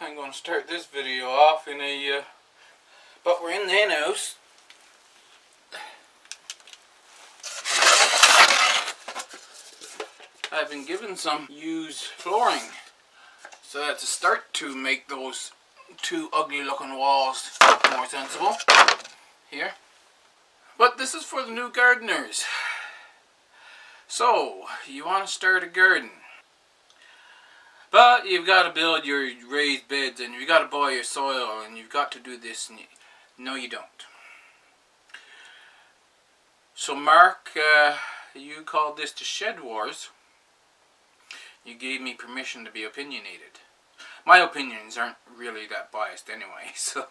I'm going to start this video off in a, but we're in the hen house. I've been given some used flooring, so that's a start to make those two ugly looking walls more sensible here. But this is for the new gardeners. So, you want to start a garden, but you've got to build your raised beds and you've got to buy your soil and you've got to do this, and no you don't. So Mark, you called this the Shed Wars. You gave me permission to be opinionated. My opinions aren't really that biased anyway, so.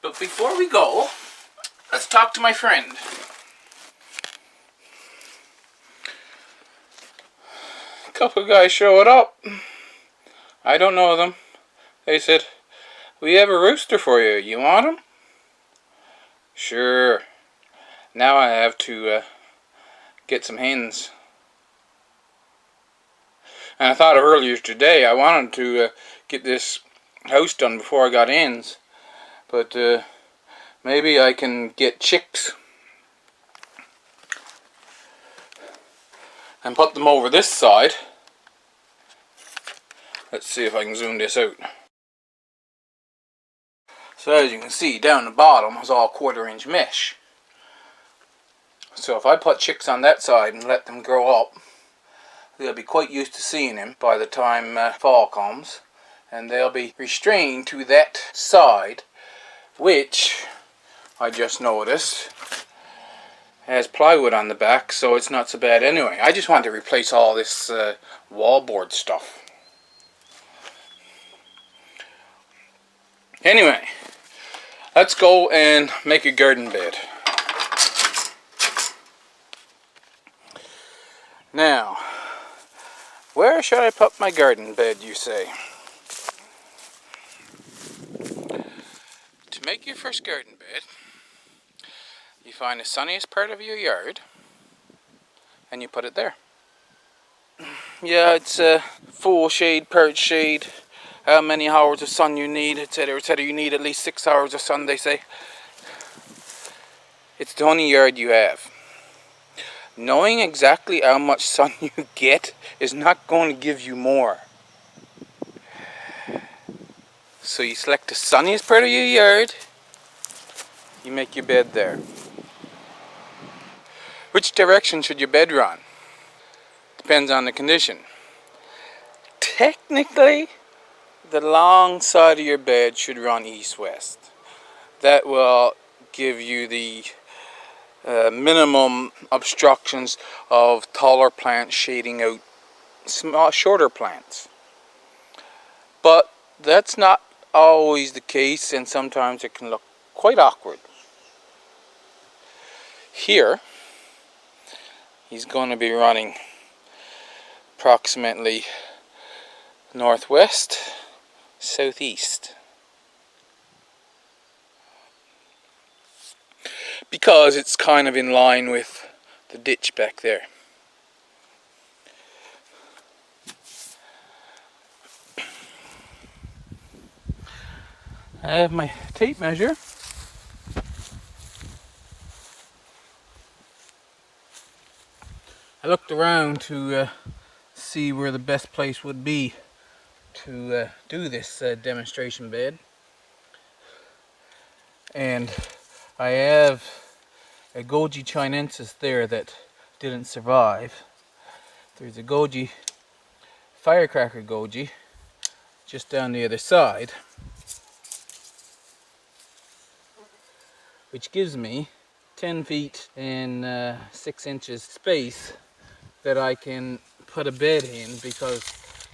But before we go, let's talk to my friend. A couple of guys showed up. I don't know them. They said, "We have a rooster for you. You want him?" Sure. Now I have to get some hens. And I thought earlier today I wanted to get this house done before I got hens. But maybe I can get chicks and put them over this side. Let's see if I can zoom this out. So as you can see, down the bottom is all 1/4-inch mesh. So if I put chicks on that side and let them grow up, they'll be quite used to seeing him by the time fall comes, and they'll be restrained to that side, which I just noticed has plywood on the back, so it's not so bad anyway. I just want to replace all this wallboard stuff. Anyway, let's go and make a garden bed. Now, where should I put my garden bed, you say? To make your first garden bed, you find the sunniest part of your yard and you put it there. Yeah, it's full shade, part shade, how many hours of sun you need, etc., etc. You need at least 6 hours of sun, they say. It's the only yard you have. Knowing exactly how much sun you get is not going to give you more. So you select the sunniest part of your yard, you make your bed there. Which direction should your bed run? Depends on the condition. Technically, the long side of your bed should run east-west. That will give you the minimum obstructions of taller plants shading out shorter plants. But that's not always the case, and sometimes it can look quite awkward. Here, he's going to be running approximately northwest, southeast. Because it's kind of in line with the ditch back there. I have my tape measure. I looked around to see where the best place would be to do this demonstration bed. And I have a Goji chinensis there that didn't survive. There's a Goji, firecracker Goji, just down the other side, which gives me 10 feet and 6 inches space that I can put a bed in, because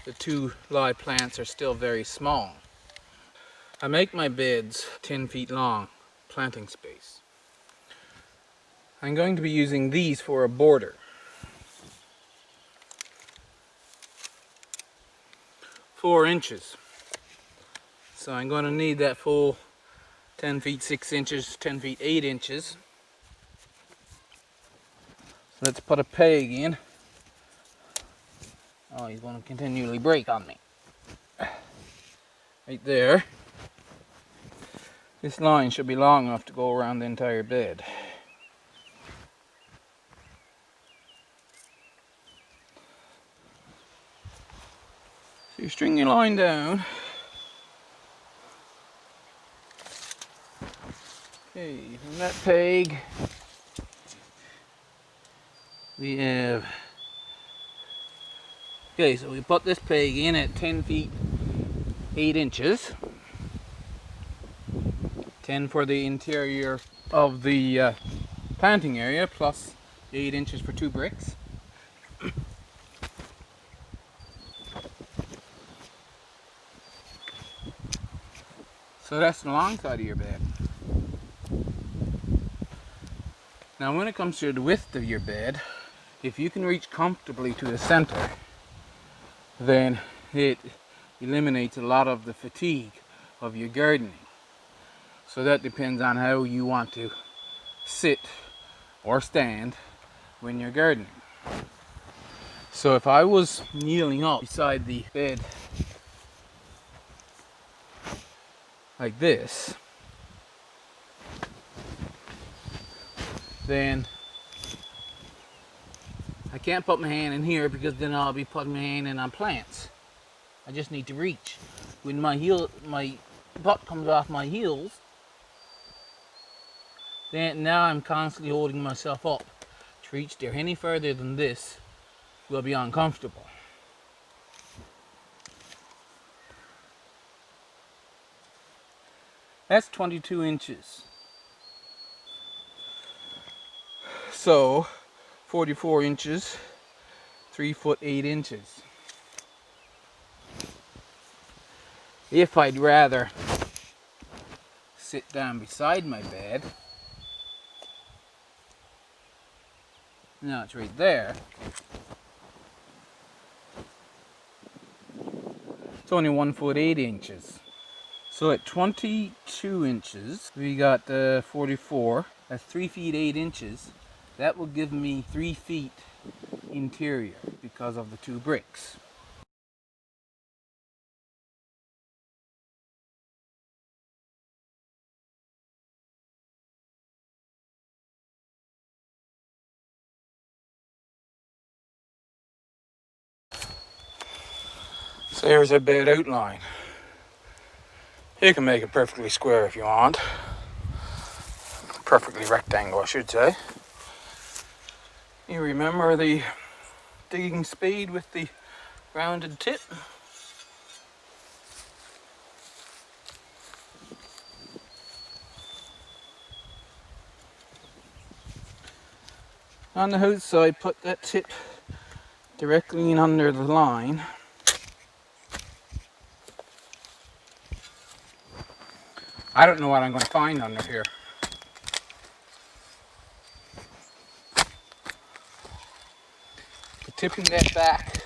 the two live plants are still very small. I make my beds 10 feet long, planting space. I'm going to be using these for a border. 4 inches. So I'm going to need that full 10 feet 6 inches, 10 feet 8 inches. Let's put a peg in. Oh, he's going to continually break on me. right there. This line should be long enough to go around the entire bed. So you string your line down. Okay, from that peg we have, okay, so we put this peg in at 10 feet 8 inches. 10 for the interior of the planting area, plus 8 inches for 2 bricks. So that's the long side of your bed. Now when it comes to the width of your bed, if you can reach comfortably to the center, then it eliminates a lot of the fatigue of your gardening. So that depends on how you want to sit or stand when you're gardening. So if I was kneeling up beside the bed like this, then I can't put my hand in here because then I'll be putting my hand in on plants. I just need to reach. When my butt comes off my heels, then now I'm constantly holding myself up. To reach there any further than this will be uncomfortable. That's 22 inches. So 44 inches, 3 foot 8 inches. If I'd rather sit down beside my bed, now it's right there, it's only 1 foot 8 inches. So at 22 inches, we got 44, that's 3 feet 8 inches. That will give me 3 feet interior because of the 2 bricks. So here's a bed outline. You can make it perfectly square if you want. Perfectly rectangle, I should say. You remember the digging spade with the rounded tip? On the outside, put that tip directly in under the line. I don't know what I'm going to find under here. But tipping that back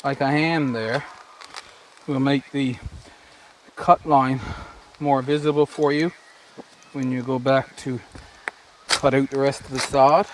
like I am there will make the cut line more visible for you when you go back to cut out the rest of the sod.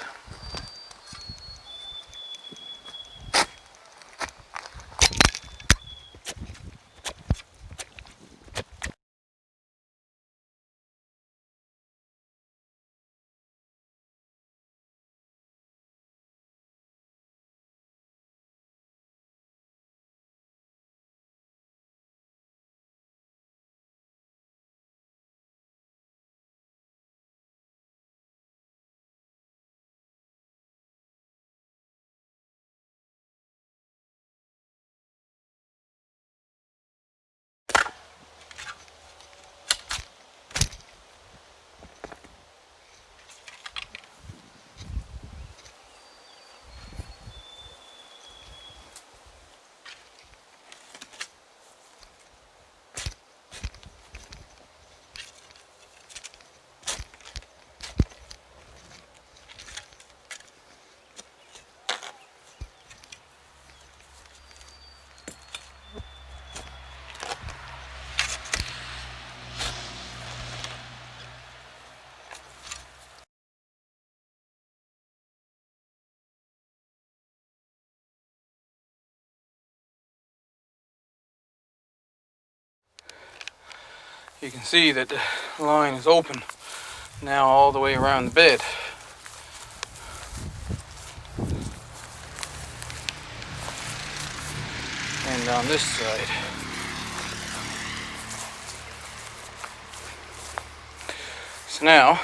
You can see that the line is open now all the way around the bed. And on this side. So now,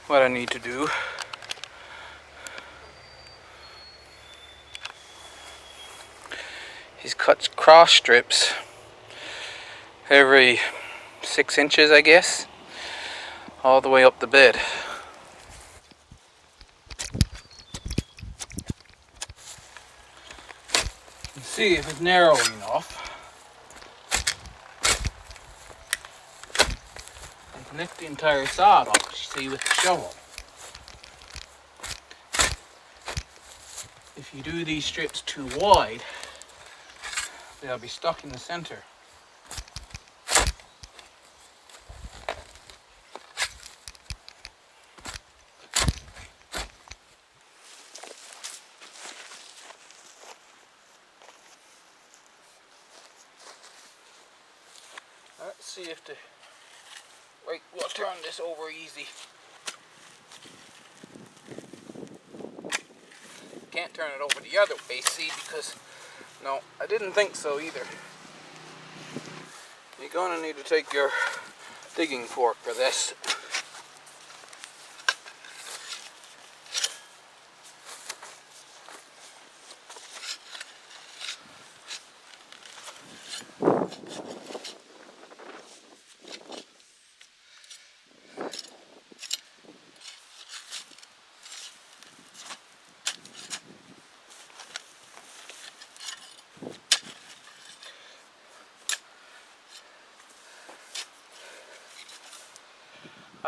what I need to do is cut cross strips every 6 inches, I guess, all the way up the bed. And see if it's narrow enough. I can lift the entire sod off, see, with the shovel. If you do these strips too wide, they'll be stuck in the center. Let's see if the... Right, we'll turn this over easy. Can't turn it over the other way, see, because... No, I didn't think so either. You're gonna need to take your digging fork for this.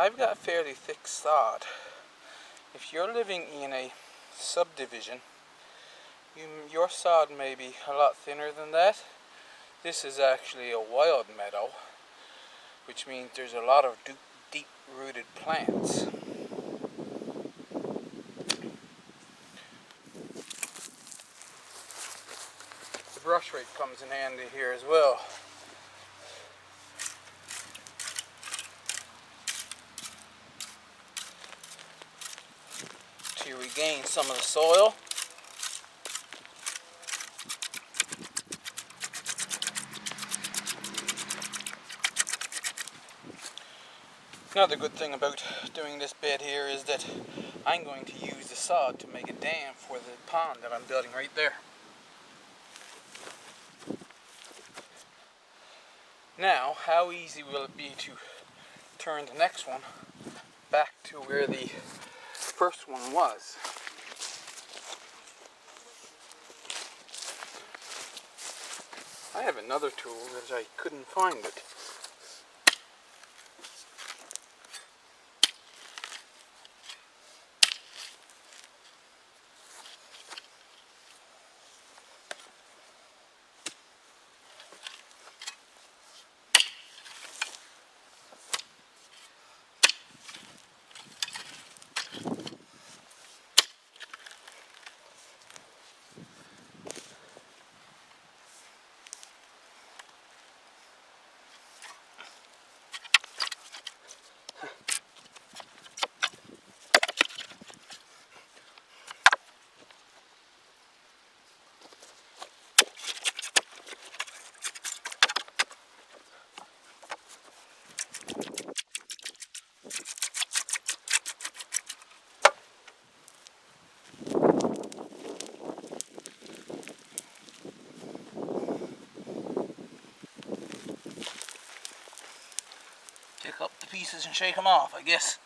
I've got fairly thick sod. If you're living in a subdivision, your sod may be a lot thinner than that. This is actually a wild meadow, which means there's a lot of deep-rooted plants. The brush rake comes in handy here as well. To regain some of the soil. Another good thing about doing this bed here is that I'm going to use the sod to make a dam for the pond that I'm building right there. Now, how easy will it be to turn the next one back to where the first one was? I have another tool that I couldn't find it. Pick up the pieces and shake them off, I guess.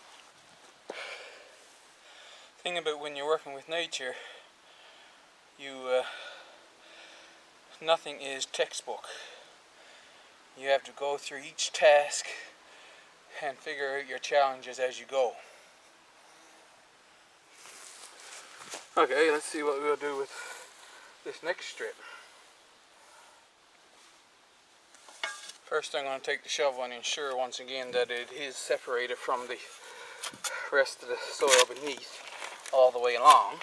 Thing about when you're working with nature, nothing is textbook. You have to go through each task and figure out your challenges as you go. Okay, let's see what we'll do with this next strip. First I'm going to take the shovel and ensure once again that it is separated from the rest of the soil beneath all the way along.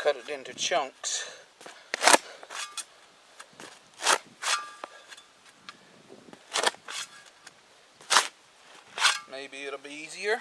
cut it into chunks. Maybe it'll be easier.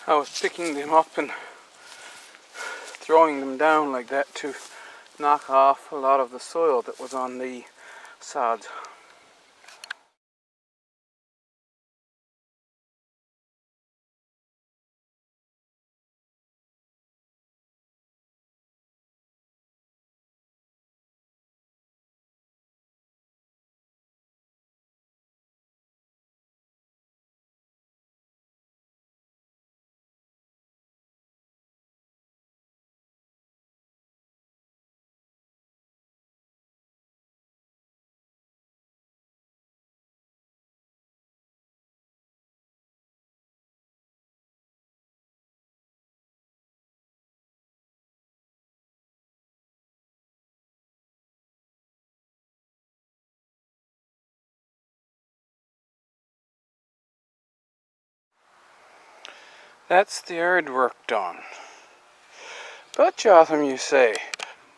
I was picking them up and throwing them down like that to knock off a lot of the soil that was on the sods. That's the earthwork done. But Jotham, you say,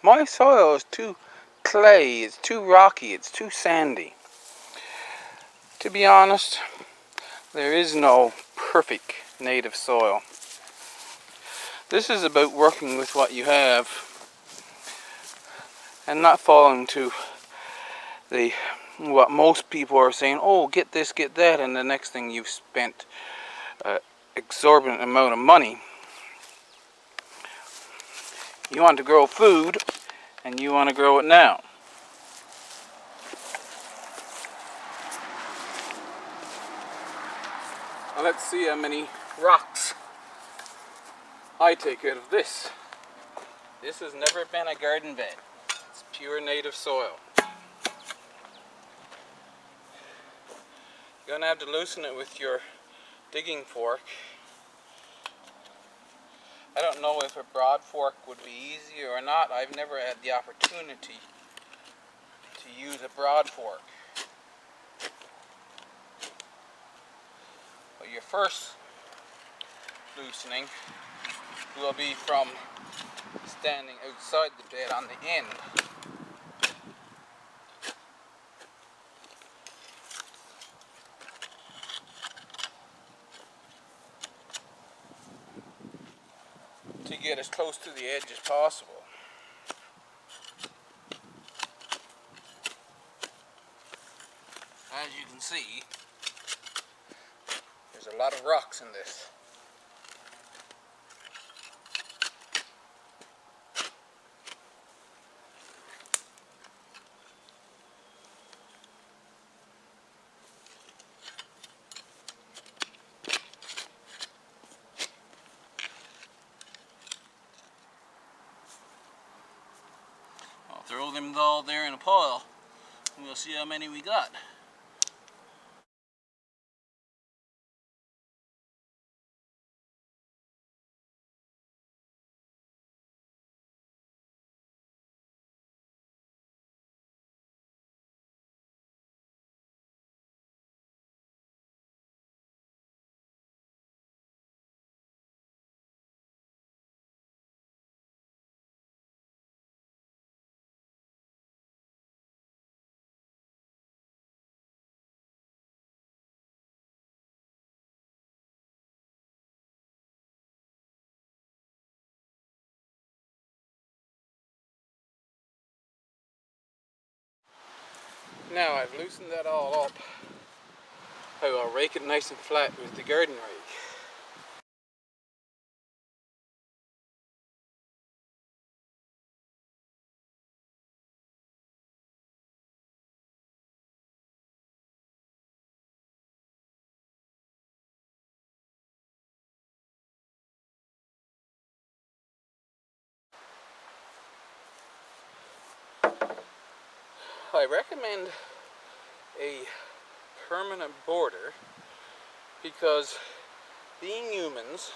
my soil is too clay, it's too rocky, it's too sandy. To be honest, there is no perfect native soil. This is about working with what you have and not falling to what most people are saying, oh, get this, get that, and the next thing you've spent an exorbitant amount of money. You want to grow food, and you want to grow it now. Now let's see how many rocks I take out of this. This has never been a garden bed. It's pure native soil. You're going to have to loosen it with your digging fork. I don't know if a broad fork would be easier or not. I've never had the opportunity to use a broad fork. But your first loosening will be from standing outside the bed on the end. To get as close to the edge as possible. As you can see, there's a lot of rocks in this. I'll throw them all there in a pile and we'll see how many we got. Now I've loosened that all up, I will rake it nice and flat with the garden rake. I recommend a permanent border because, being humans,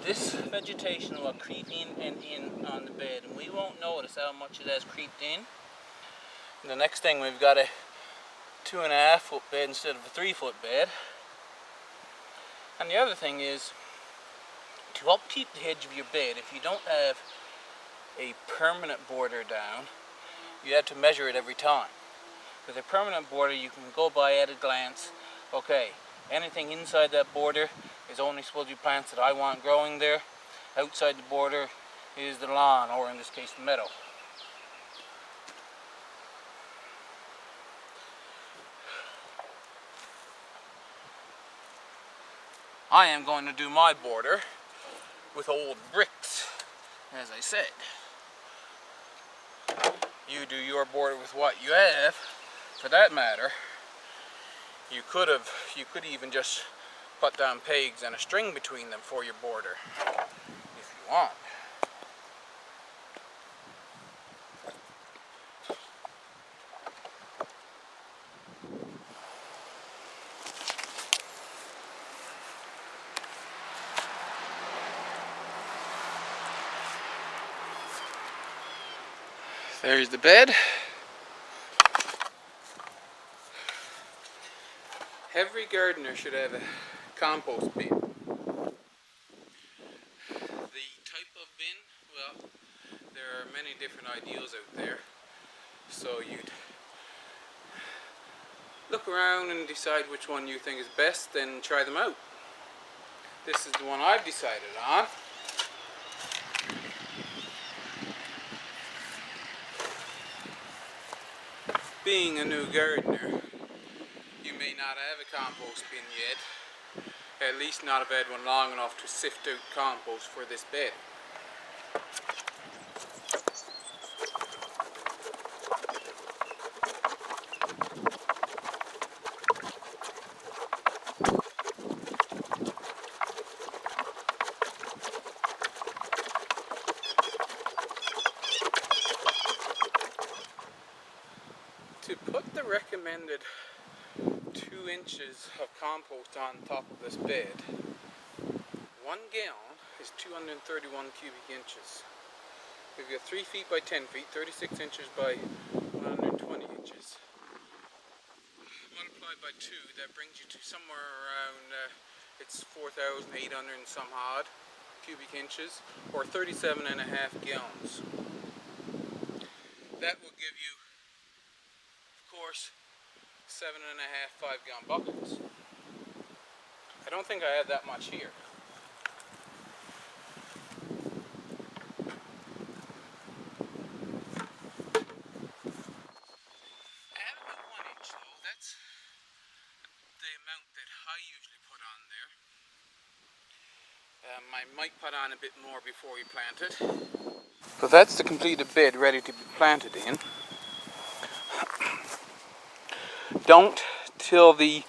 this vegetation will creep in and in on the bed, and we won't notice how much it has creeped in. And the next thing, we've got a 2.5 foot bed instead of a 3 foot bed. And the other thing is, to upkeep the edge of your bed, if you don't have a permanent border down, you have to measure it every time. With a permanent border, you can go by at a glance, okay, anything inside that border is only supposed to be plants that I want growing there. Outside the border is the lawn, or in this case the meadow. I am going to do my border with old bricks, as I said. You do your border with what you have. For that matter, you could even just put down pegs and a string between them for your border, if you want. There's the bed. Every gardener should have a compost bin. The type of bin, well, there are many different ideals out there. So you'd look around and decide which one you think is best and try them out. This is the one I've decided on. Being a new gardener, you may not have a compost bin yet, at least not have had one long enough to sift out compost for this bed. To put the recommended 2 inches of compost on top of this bed, 1 gallon is 231 cubic inches. We've got 3 feet by 10 feet, 36 inches by 120 inches. Multiplied by 2, that brings you to somewhere around, it's 4,800 and some odd cubic inches, or 37.5 gallons. That will give you, of course, 7.5 5-gallon buckets. I don't think I have that much here. I have about 1 inch though. That's the amount that I usually put on there. I might put on a bit more before we plant it. So that's the completed bed ready to be planted in. Don't till the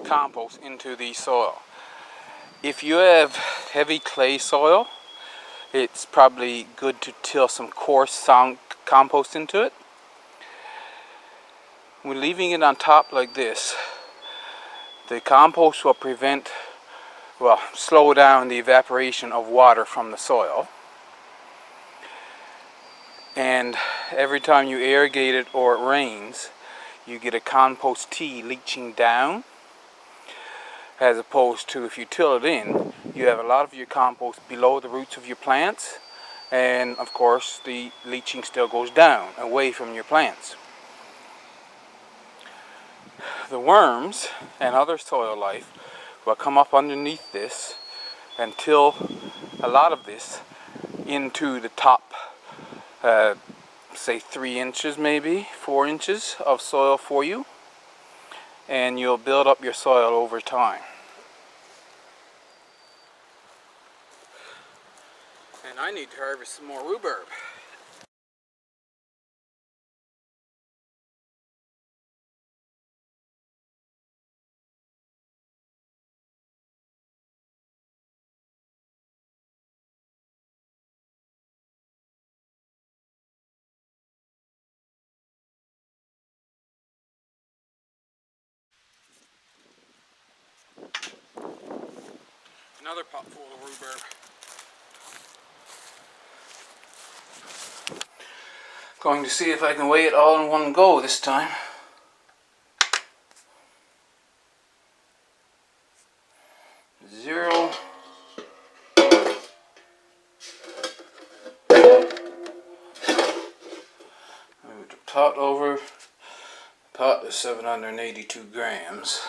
compost into the soil. If you have heavy clay soil, it's probably good to till some coarse compost into it. When leaving it on top like this, the compost will slow down the evaporation of water from the soil. And every time you irrigate it or it rains, you get a compost tea leaching down, as opposed to if you till it in, you have a lot of your compost below the roots of your plants, and of course the leaching still goes down away from your plants. The worms and other soil life will come up underneath this and till a lot of this into the top say 3 inches, maybe 4 inches of soil for you, and you'll build up your soil over time. And I need to harvest some more rhubarb. Another pot full of rhubarb. Going to see if I can weigh it all in one go this time. Zero. Move the pot over. The pot is 782 grams.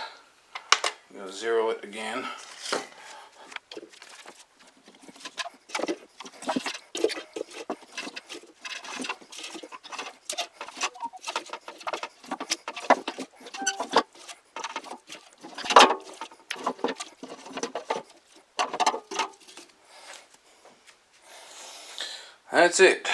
I'm going to zero it again. That's it.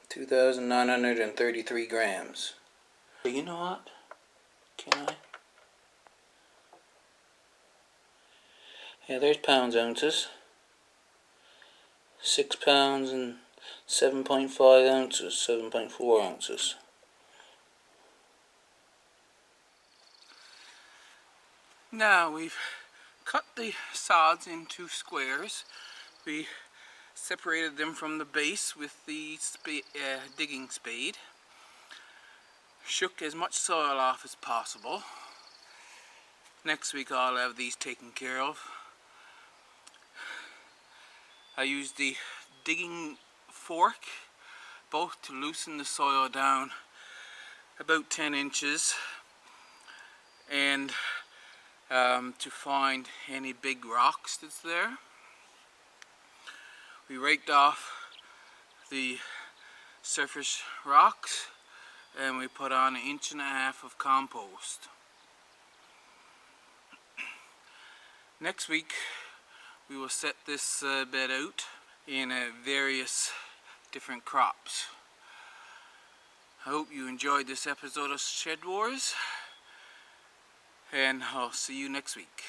2,933 grams. You know what? Can I? Yeah, there's pounds, ounces. 6 pounds and 7.5 ounces, 7.4 ounces. Now we've cut the sods into squares. We separated them from the base with the digging spade. Shook as much soil off as possible. Next week I'll have these taken care of. I used the digging fork both to loosen the soil down about 10 inches and to find any big rocks that's there. We raked off the surface rocks and we put on 1.5 inches of compost. Next week we will set this bed out in various different crops. I hope you enjoyed this episode of Shed Wars, and I'll see you next week.